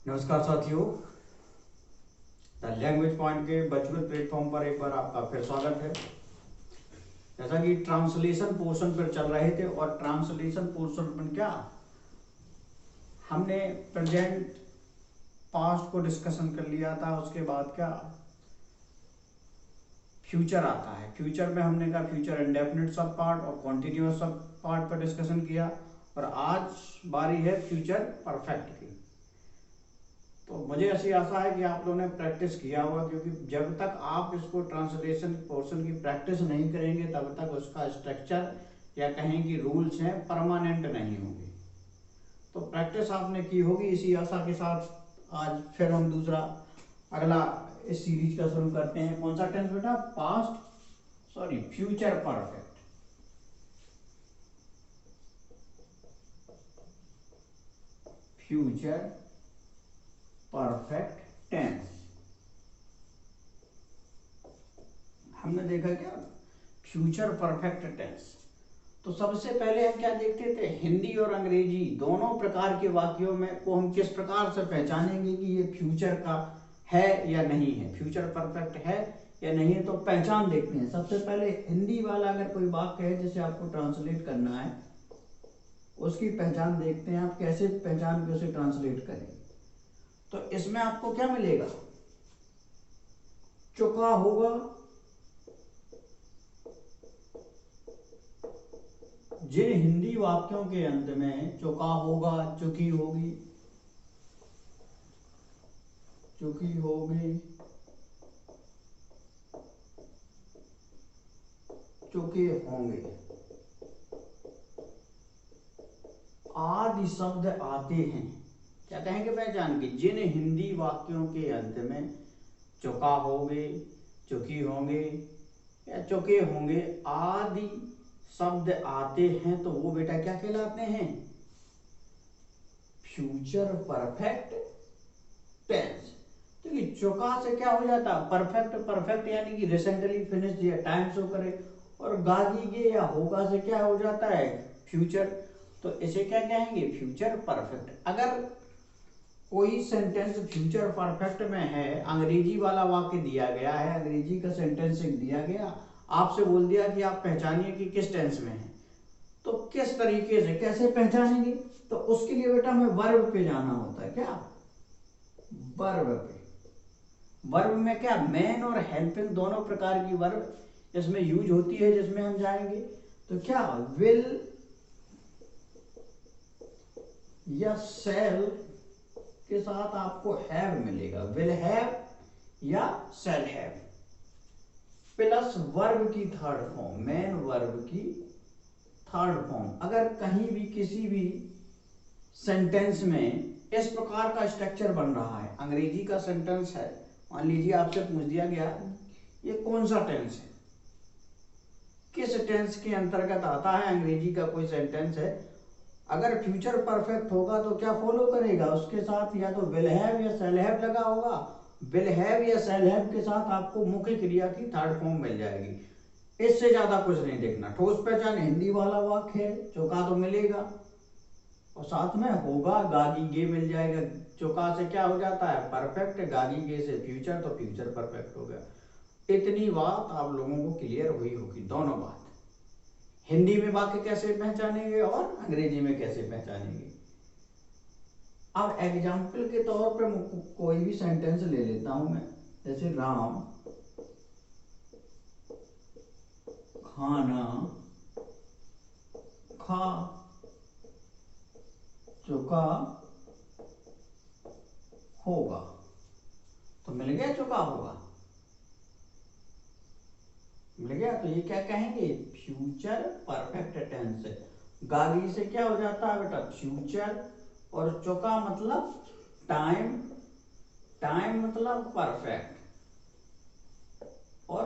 नमस्कार साथियों, the language point के वर्चुअल प्लेटफॉर्म पर एक बार आपका फिर स्वागत है। जैसा कि ट्रांसलेशन पोर्शन पर चल रहे थे और ट्रांसलेशन पोर्शन में क्या हमने प्रेजेंट पास्ट को डिस्कशन कर लिया था। उसके बाद क्या फ्यूचर आता है। फ्यूचर में हमने कहा फ्यूचर इंडेफिनिट सब पार्ट और कॉन्टिन्यूअस सब पार्ट पर डिस्कशन किया और आज बारी है फ्यूचर परफेक्ट की। तो मुझे ऐसी आशा है कि आप लोगों ने प्रैक्टिस किया होगा, क्योंकि जब तक आप इसको ट्रांसलेशन पोर्शन की प्रैक्टिस नहीं करेंगे तब तक उसका स्ट्रक्चर या कहें कि रूल्स हैं परमानेंट नहीं होंगे। तो प्रैक्टिस आपने की होगी। इसी आशा के साथ आज फिर हम दूसरा अगला इस सीरीज का शुरू करते हैं। कौन सा टेंस बेटा? Future perfect. Future perfect tense हमने देखा क्या फ्यूचर परफेक्ट टेंस। तो सबसे पहले हम क्या देखते थे, हिंदी और अंग्रेजी दोनों प्रकार के वाक्यों में को हम किस प्रकार से पहचानेंगे कि ये फ्यूचर का है या नहीं है, फ्यूचर परफेक्ट है या नहीं है। तो पहचान देखते हैं। सबसे पहले हिंदी वाला अगर कोई वाक्य है जिसे आपको ट्रांसलेट करना है, उसकी पहचान देखते हैं। आप कैसे पहचान के उसे ट्रांसलेट करें। तो इसमें आपको क्या मिलेगा? चुका होगा, जिन हिंदी वाक्यों के अंत में चुका होगा, चुकी होगी, चुकी होगी, चुके होंगे आदि शब्द आते हैं। क्या कहेंगे पहचान की? जिन हिंदी वाक्यों के अंत में चुका होगे, चुकी होंगे या चुके होंगे आदि शब्द आते हैं, तो वो बेटा क्या कहलाते हैं? Future perfect tense. तो ये चुका से क्या हो जाता? परफेक्ट। परफेक्ट यानी कि रिसेंटली फिनिश्ड या टाइम शो करे। और गागीगे या होगा से क्या हो जाता है? फ्यूचर। तो इसे क्या कहेंगे? Future perfect. अगर कोई सेंटेंस फ्यूचर परफेक्ट में है, अंग्रेजी वाला वाक्य दिया गया है, अंग्रेजी का सेंटेंस दिया गया, आपसे बोल दिया कि आप पहचानिए कि किस टेंस में है, तो किस तरीके से कैसे पहचानेंगे? तो उसके लिए बेटा हमें वर्ब पे जाना होता है। क्या? वर्ब पे। वर्ब में क्या मेन और हेल्पिंग दोनों प्रकार की वर्ब इसमें यूज होती है, जिसमें हम जाएंगे। तो क्या विल या सेल के साथ आपको हैव मिलेगा। विल हैव या सेल हैव प्लस वर्ब की थर्ड फॉर्म, मेन वर्ब की थर्ड फॉर्म। अगर कहीं भी किसी भी सेंटेंस में इस प्रकार का स्ट्रक्चर बन रहा है, अंग्रेजी का सेंटेंस है, मान लीजिए आपसे पूछ दिया गया ये कौन सा टेंस है, किस टेंस के अंतर्गत आता है, अंग्रेजी का कोई सेंटेंस है, अगर फ्यूचर परफेक्ट होगा तो क्या फॉलो करेगा? उसके साथ या तो विल हैव या शैल हैव लगा होगा। विल हैव या शैल हैव के साथ आपको मुख्य क्रिया की थर्ड फॉर्म मिल जाएगी। इससे ज्यादा कुछ नहीं देखना। ठोस पहचान हिंदी वाला वाक्य है, चौका तो मिलेगा और साथ में होगा, गागी गे मिल जाएगा। चौका से क्या हो जाता है? परफेक्ट। गागी गे से फ्यूचर, तो फ्यूचर परफेक्ट हो गया। इतनी बात आप लोगों को क्लियर हुई होगी। दोनों बात हिंदी में वाक्य कैसे पहचानेंगे और अंग्रेजी में कैसे पहचानेंगे। अब एग्जाम्पल के तौर पर कोई भी सेंटेंस ले लेता हूं मैं, जैसे राम खाना खा चुका होगा। तो मिल गया चुका होगा, मिल गया। तो ये क्या कहेंगे? फ्यूचर परफेक्ट टेंस है। गागी से क्या हो जाता है बेटा? फ्यूचर। और चुका मतलब टाइम, टाइम मतलब परफेक्ट। और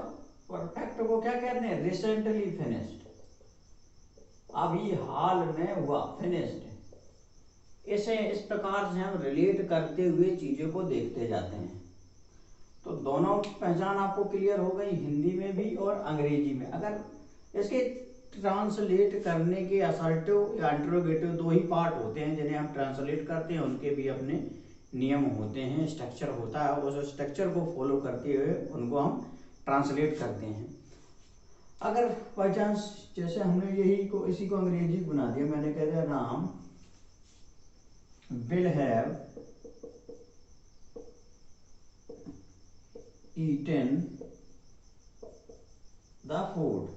परफेक्ट को क्या कहते हैं? रिसेंटली फिनिश्ड, अभी हाल में हुआ, फिनिश्ड। इसे इस प्रकार से हम रिलेट करते हुए चीजों को देखते जाते हैं। तो दोनों पहचान आपको क्लियर हो गई, हिंदी में भी और अंग्रेजी में। अगर इसके ट्रांसलेट करने के असर्टिव या इंट्रोगेटिव दो ही पार्ट होते हैं जिन्हें हम ट्रांसलेट करते हैं, उनके भी अपने नियम होते हैं, स्ट्रक्चर होता है, उस स्ट्रक्चर को फॉलो करते हुए उनको हम ट्रांसलेट करते हैं। अगर बाई चांस जैसे हमने इसी को अंग्रेजी बना दिया, मैंने कह दिया Ram will have eaten the food,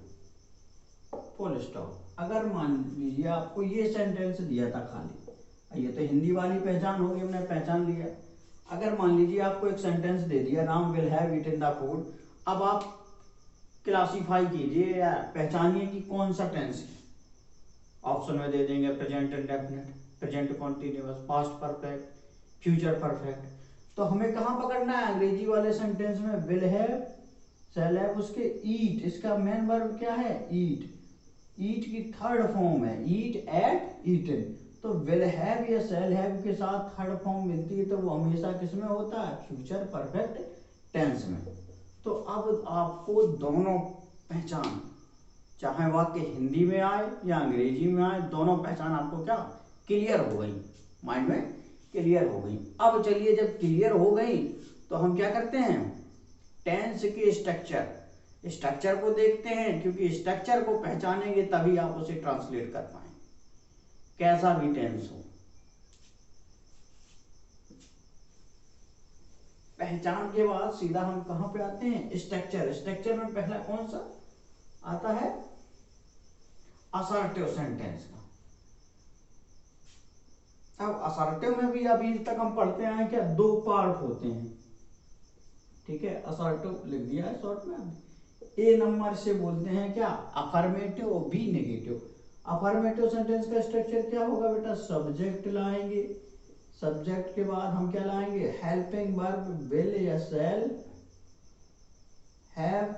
full stop. अगर मान लीजिए आपको ये सेंटेंस दिया था खाली, ये तो हिंदी वाली पहचान होगी, हमने पहचान लिया। अगर मान लीजिए आपको एक सेंटेंस दे दिया Ram will have eaten the food, अब आप क्लासीफाई कीजिए या पहचानिए कि कौन सा टेंस है। ऑप्शन में दे देंगे present indefinite, present continuous, past perfect, future perfect. तो हमें कहाँ पकड़ना है? अंग्रेजी वाले सेंटेंस में विल हैव, शैल हैव, उसके ईट, इसका मेन वर्ब क्या है? ईट। ईट की थर्ड फॉर्म है ईट, एट, ईटन। तो विल हैव या शैल हैव के साथ थर्ड फॉर्म मिलती है तो वो हमेशा किसमें होता है? फ्यूचर परफेक्ट टेंस में। तो अब आपको दोनों पहचान, चाहे वाक्य हिंदी में आए या अंग्रेजी में आए, दोनों पहचान आपको क्या क्लियर हो गई, माइंड में क्लियर हो गई। अब चलिए जब क्लियर हो गई तो हम क्या करते हैं? टेंस के स्ट्रक्चर को देखते हैं, क्योंकि स्ट्रक्चर को पहचानेंगे तभी आप उसे ट्रांसलेट कर पाएंगे, कैसा भी टेंस हो। पहचान के बाद सीधा हम कहां पे आते हैं? स्ट्रक्चर। स्ट्रक्चर में पहला कौन सा आता है? असर्टिव सेंटेंस का। अब असर्टिव में भी अभी तक हम पढ़ते आए क्या? दो पार्ट होते हैं, ठीक है। असर्टिव लिख दिया है शॉर्ट में। ए नंबर से बोलते हैं क्या? अफर्मेटिव, और बी नेगेटिव। अफर्मेटिव सेंटेंस का स्ट्रक्चर क्या होगा बेटा? सब्जेक्ट लाएंगे, सब्जेक्ट के बाद हम क्या लाएंगे? हेल्पिंग वर्ब विल या शैल हैव,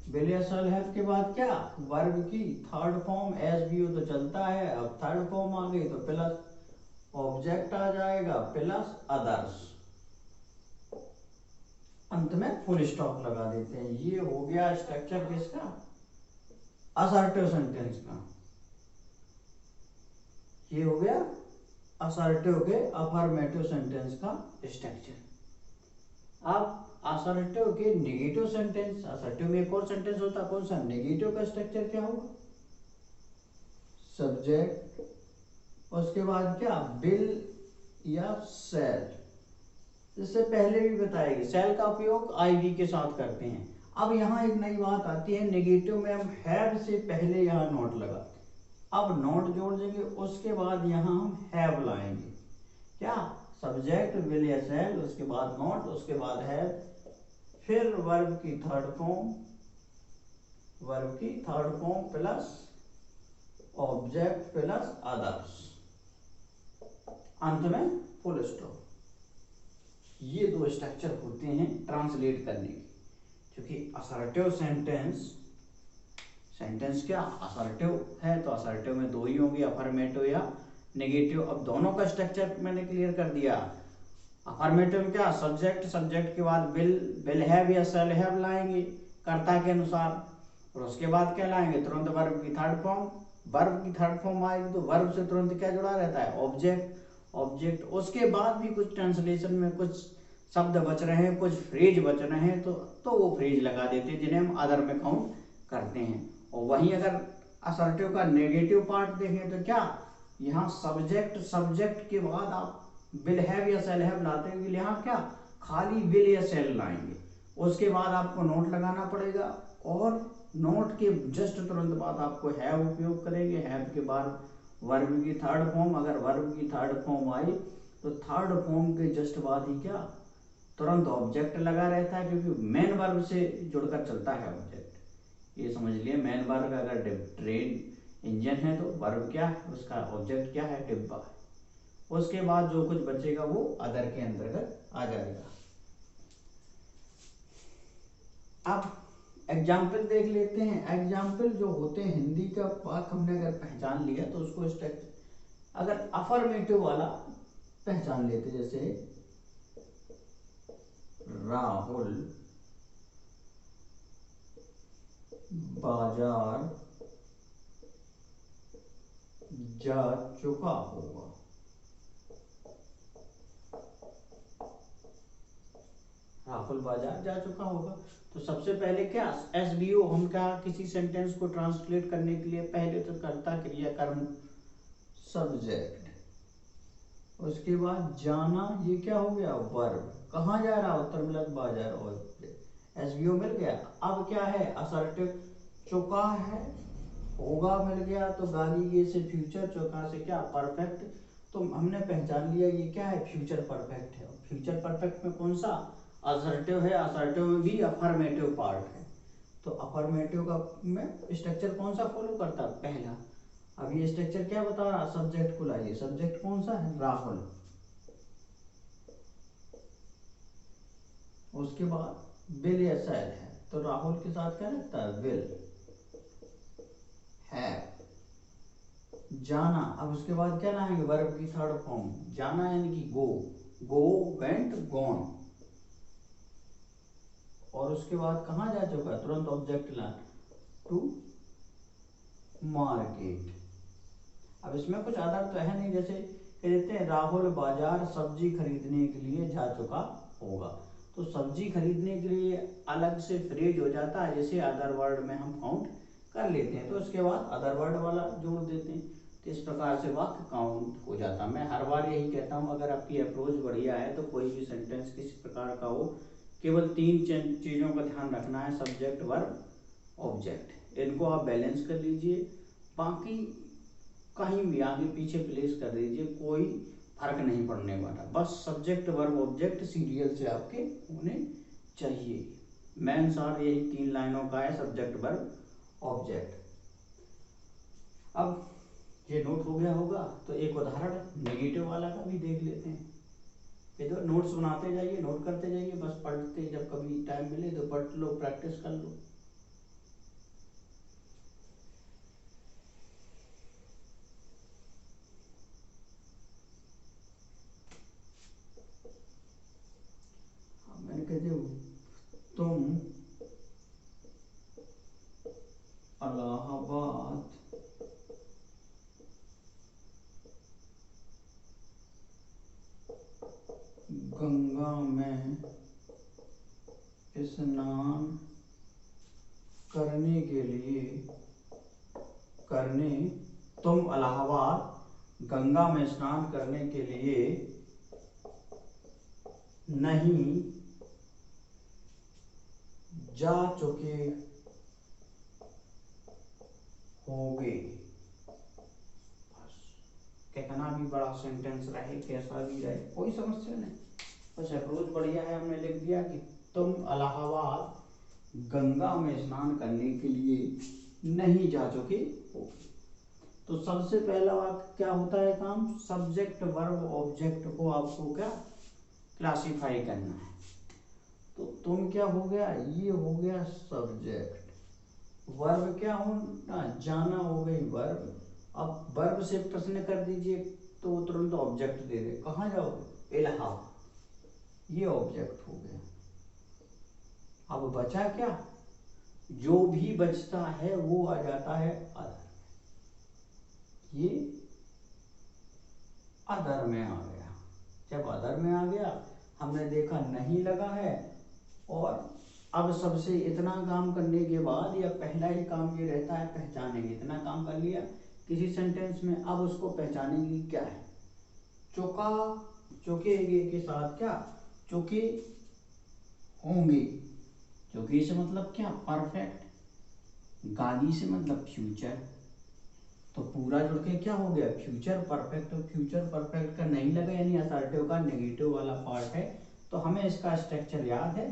विल या शैल हैव के बाद क्या? वर्ब की third form, S B O तो चलता है, अब थर्ड फॉर्म आ गई तो प्लस ऑब्जेक्ट आ जाएगा प्लस अदर्स, अंत में फुल स्टॉप लगा देते हैं। ये हो गया स्ट्रक्चर किसका? असर्टिव सेंटेंस का। ये हो गया असर्टिव के अफर्मेटिव सेंटेंस का स्ट्रक्चर। अब असर्टिव के नेगेटिव सेंटेंस, असर्टिव में एक और सेंटेंस होता है, कौन सा? नेगेटिव का स्ट्रक्चर क्या होगा? सब्जेक्ट, उसके बाद क्या? विल या शैल। इससे पहले भी बताएगी, शैल का उपयोग आई वी के साथ करते हैं। अब यहाँ एक नई बात आती है, नेगेटिव में हम हैव से पहले यहाँ नोट लगाते हैं। अब नोट जोड़ देंगे, उसके बाद यहाँ हम हैव लाएंगे। क्या? सब्जेक्ट विल या शैल, उसके बाद नोट, उसके बाद हैव, फिर वर्ब की थर्ड फॉर्म, वर्ब की third form plus object plus others, अंत में फुल स्टॉप। ये दो स्ट्रक्चर होते हैं ट्रांसलेट करने के। क्योंकि असर्टिव सेंटेंस क्या असर्टिव है, तो असर्टिव में दो ही होंगे, अफर्मेटिव या नेगेटिव। अब दोनों का स्ट्रक्चर मैंने क्लियर कर दिया। अफर्मेटिव में क्या? सब्जेक्ट के बाद विल हैव या शैल हैव लाएंगे कर्ता के अनुसार, और उसके बाद क्या लाएंगे? तुरंत वर्ब की थर्ड फॉर्म। वर्ब की थर्ड फॉर्म आएगी तो वर्ब से तुरंत क्या जुड़ा रहता है? ऑब्जेक्ट। उसके बाद भी कुछ ट्रांसलेशन में कुछ शब्द बच रहे हैं, कुछ फ्रेज बच रहे हैं, तो वो फ्रेज लगा देते हैं जिन्हें हम अदर में काउंट करते हैं। और वहीं अगर असर्टिव का नेगेटिव पार्ट देखें तो क्या? यहाँ सब्जेक्ट के बाद आप विल हैव या शैल हैव लाते हैं, यहाँ क्या? खाली विल या शैल लाएंगे। उसके बाद आपको नोट लगाना पड़ेगा, और नोट के जस्ट तुरंत बाद आपको हैव उपयोग करेंगे। हैव के बाद वर्ब की थर्ड फॉर्म, अगर वर्ब की थर्ड फॉर्म आई तो थर्ड फॉर्म के जस्ट बाद ही क्या? तुरंत ऑब्जेक्ट लगा रहता है, क्योंकि मेन वर्ब से जुड़कर चलता है ऑब्जेक्ट। ये समझ लिए, मेन वर्ब अगर ट्रेन इंजन है तो वर्ब क्या है? उसका ऑब्जेक्ट क्या है? डिब्बा है। उसके बाद जो कुछ बचेगा वो अदर के अंतर्गत आ जाएगा। अब एग्जाम्पल देख लेते हैं। एग्जाम्पल जो होते हैं, हिंदी का वाक्य हमने अगर पहचान लिया तो उसको स्ट्रक्चर, अगर अफर्मेटिव वाला पहचान लेते, जैसे राहुल बाजार जा चुका होगा, राहुल बाजार जा चुका होगा। तो सबसे पहले क्या एसबीओ, हम क्या किसी सेंटेंस को ट्रांसलेट करने के लिए पहले तो कर्ता क्रिया कर्म सब्जेक्ट, उसके बाद जाना, ये क्या हो गया वर्ब, कहाँ जा रहा उत्तर मिलत बाजार, और एसबीओ मिल गया। अब क्या है असर्टिव, चुका है, होगा मिल गया, तो गाली ये से फ्यूचर, चौका से क्या परफेक्ट, तो हमने पहचान लिया ये क्या है फ्यूचर परफेक्ट है। फ्यूचर परफेक्ट में कौन सा असर्टिव है, असर्टिव में भी अफर्मेटिव पार्ट है, तो अफर्मेटिव का में स्ट्रक्चर कौन सा फॉलो करता है पहला। अब ये स्ट्रक्चर क्या बता रहा, सब्जेक्ट को लाइए, सब्जेक्ट कौन सा है राहुल, उसके बाद विल या शैल है, तो राहुल के साथ क्या लगता है विल है। जाना, अब उसके बाद क्या लाएंगे वर्ब की थर्ड फॉर्म, जाना यानी कि गो, गो वेंट गॉन, और उसके बाद कहाँ जा चुका है तुरंत ऑब्जेक्ट ला, टू मार्केट। अब इसमें कुछ आधार तो है नहीं, जैसे कह देते हैं राहुल बाजार सब्जी खरीदने के लिए जा चुका होगा, तो सब्जी खरीदने के लिए अलग से फ्रेज हो जाता है, जैसे अदर वर्ड में हम काउंट कर लेते हैं, तो उसके बाद अदर वर्ड वाला जोड़ देते हैं, तो इस प्रकार से वाक्य काउंट हो जाता। मैं हर बार यही कहता हूँ, अगर आपकी अप्रोच बढ़िया है तो कोई भी सेंटेंस किसी प्रकार का हो, केवल 3 चीज़ों का ध्यान रखना है, सब्जेक्ट वर्ब ऑब्जेक्ट, इनको आप बैलेंस कर लीजिए, बाकी कहीं भी आगे पीछे प्लेस कर दीजिए, कोई फर्क नहीं पड़ने वाला, बस सब्जेक्ट वर्ब ऑब्जेक्ट सीरियल से आपके होने चाहिए। मेन सार यही 3 लाइनों का है, सब्जेक्ट वर्ब ऑब्जेक्ट। अब ये नोट हो गया होगा, तो एक उदाहरण नेगेटिव वाला का भी देख लेते हैं। इधर नोट्स बनाते जाइए, नोट करते जाइए, बस पढ़ते जब कभी टाइम मिले तो पढ़ लो, प्रैक्टिस कर लो। मैंने कहते तुम इलाहाबाद गंगा में स्नान करने के लिए तुम इलाहाबाद गंगा में स्नान करने के लिए नहीं जा चुके होगे। बस कितना भी बड़ा सेंटेंस रहे, कैसा भी रहे, कोई समस्या नहीं, बस अप्रोच बढ़िया है, हमने लिख दिया कि तुम इलाहाबाद गंगा में स्नान करने के लिए नहीं जा चुके हो। तो सबसे पहला वाक्य क्या होता है काम, सब्जेक्ट वर्ब ऑब्जेक्ट को आपको क्या क्लासिफाई करना है। तो तुम क्या हो गया, ये हो गया सब्जेक्ट, वर्ब क्या होना, जाना हो गई वर्ब। अब वर्ब से प्रश्न कर दीजिए तो तुरंत ऑब्जेक्ट दे दे, कहाँ जाओगे इलाहाबाद, ये ऑब्जेक्ट हो गया। अब बचा क्या, जो भी बचता है वो आ जाता है अदर, ये अदर में आ गया। जब अदर में आ गया, हमने देखा नहीं लगा है, और अब सबसे इतना काम करने के बाद या पहला ही काम ये रहता है पहचानेंगे, इतना काम कर लिया किसी सेंटेंस में, अब उसको पहचानेंगे क्या है, चुका, चुकेगे के साथ क्या चुके होंगे, चुके से मतलब क्या परफेक्ट, गाली से मतलब फ्यूचर, तो पूरा जुड़ के क्या हो गया फ्यूचर परफेक्ट। तो फ्यूचर परफेक्ट का नहीं लगा यानी असर्टिव का नेगेटिव वाला पार्ट है, तो हमें इसका स्ट्रक्चर याद है,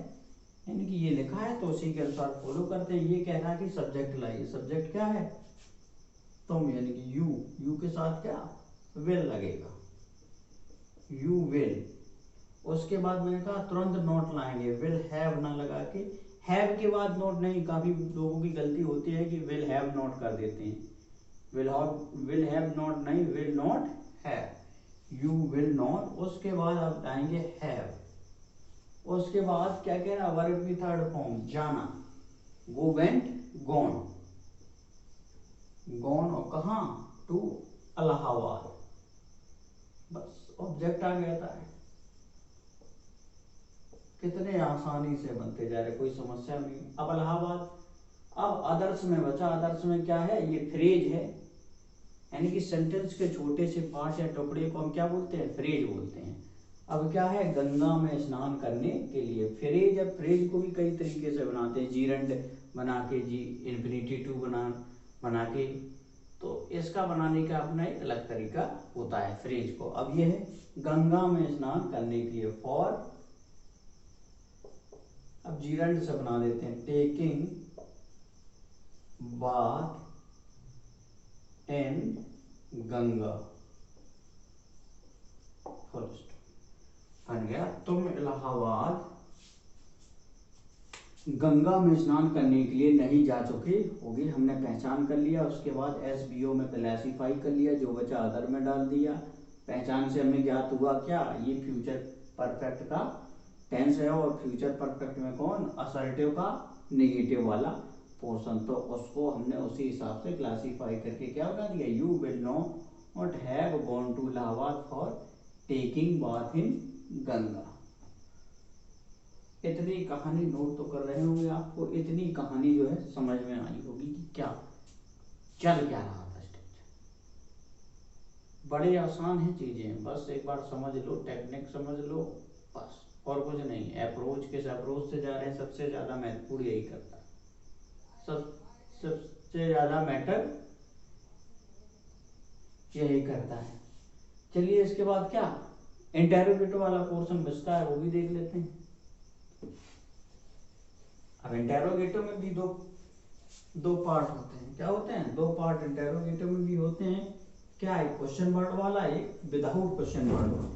यानी कि ये लिखा है तो उसी के अनुसार फॉलो करते हैं। ये कह रहा है कि सब्जेक्ट लाइए, सब्जेक्ट क्या है तुम, यानी कि यू, यू के साथ क्या विल लगेगा, यू विल। उसके बाद मैंने कहा तुरंत नोट लाएंगे, विल हैव ना लगा के, हैव के बाद नोट नहीं, काफी लोगों की गलती होती है कि विल हैव नोट कर देते हैं, विल हैव नॉट नहीं, will not have, you will not. उसके बाद आप लाएंगे हैव, उसके बाद क्या कह रहा वर्ब की थर्ड फॉर्म जाना, गो वेंट गॉन, गॉन और कहाँ टू इलाहाबाद, बस ऑब्जेक्ट आ गया था। कितने आसानी से बनते जा रहे, कोई समस्या नहीं। अब इलाहाबाद, अब अदर्स में बचा। अदर्स में क्या है, ये फ्रेज है, यानी कि सेंटेंस के छोटे से पार्ट या टुकड़े को हम क्या बोलते हैं, फ्रेज बोलते हैं। अब क्या है, गंगा में स्नान करने के लिए फ्रेज। अब फ्रेज को भी कई तरीके से बनाते हैं, जीरंड बना के, जी इन्फिनिटी बना के, तो इसका बनाने का अपना एक अलग तरीका होता है फ्रेज को। अब ये है गंगा में स्नान करने के लिए, फॉर, अब जीरंड से बना देते हैं, taking bath in Ganga, full stop, बन गया। तुम इलाहाबाद गंगा में स्नान करने के लिए नहीं जा चुके होगे, हमने पहचान कर लिया। उसके बाद SBO में क्लासीफाई कर लिया, जो बचा अदर में डाल दिया। पहचान से हमें ज्ञात हुआ क्या, ये फ्यूचर परफेक्ट का टेंस है, और फ्यूचर परफेक्ट में कौन, असर्टिव का नेगेटिव वाला पोर्शन, तो उसको हमने उसी हिसाब से क्लासीफाई करके क्या बना दिया, you will not have gone to Allahabad for taking bath in Ganga. इतनी कहानी नोट तो कर रहे होंगे, आपको इतनी कहानी जो है समझ में आई होगी कि क्या चल क्या रहा था स्टेज। बड़े आसान है चीजें, बस एक बार समझ लो, टेक्निक समझ लो, बस और कुछ नहीं। अप्रोच, किस अप्रोच से जा रहे हैं, सबसे ज्यादा महत्वपूर्ण यही करता है, सबसे ज्यादा मैटर यही करता है। चलिए इसके बाद क्या, इंटेरोगेटिव वाला पोर्शन बचता है, वो भी देख लेते हैं। अब इंटेरोगेटिव में भी दो पार्ट होते हैं, क्या होते हैं, दो पार्ट इंटेरोगेटिव में भी होते हैं। क्या, एक क्वेश्चन वर्ड वाला, एक विदाउट क्वेश्चन वर्ड वाला।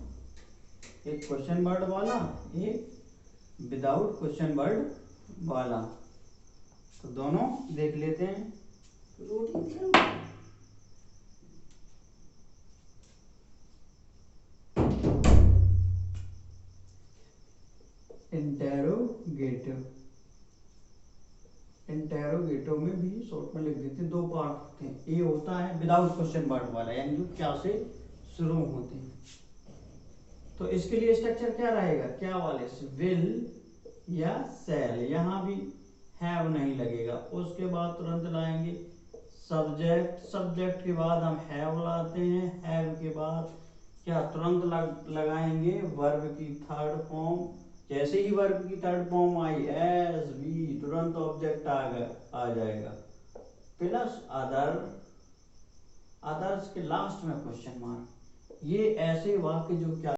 एक क्वेश्चन वर्ड वाला, एक विदाउट क्वेश्चन वर्ड वाला, तो दोनों देख लेते हैं। इंटेरोगेटिव, इंटेरोगेटिव में भी शॉर्ट में लिख देते हैं, दो पार्ट होते हैं। ए होता है विदाउट क्वेश्चन वर्ड वाला, यानी जो क्या से शुरू होते हैं। तो इसके लिए स्ट्रक्चर क्या रहेगा, क्या वाले से, विल या सेल, यहाँ भी हैव नहीं लगेगा। उसके बाद तुरंत लाएंगे सब्जेक्ट, सब्जेक्ट के बाद हम हैव लाते हैं, हैव के बाद क्या तुरंत लगाएंगे वर्ब की थर्ड फॉर्म। जैसे ही वर्ब की third form I, S B, तुरंत ऑब्जेक्ट आ जाएगा, प्लस अदर, अदर्स के लास्ट में क्वेश्चन मार्क। ये ऐसे वाक्य जो क्या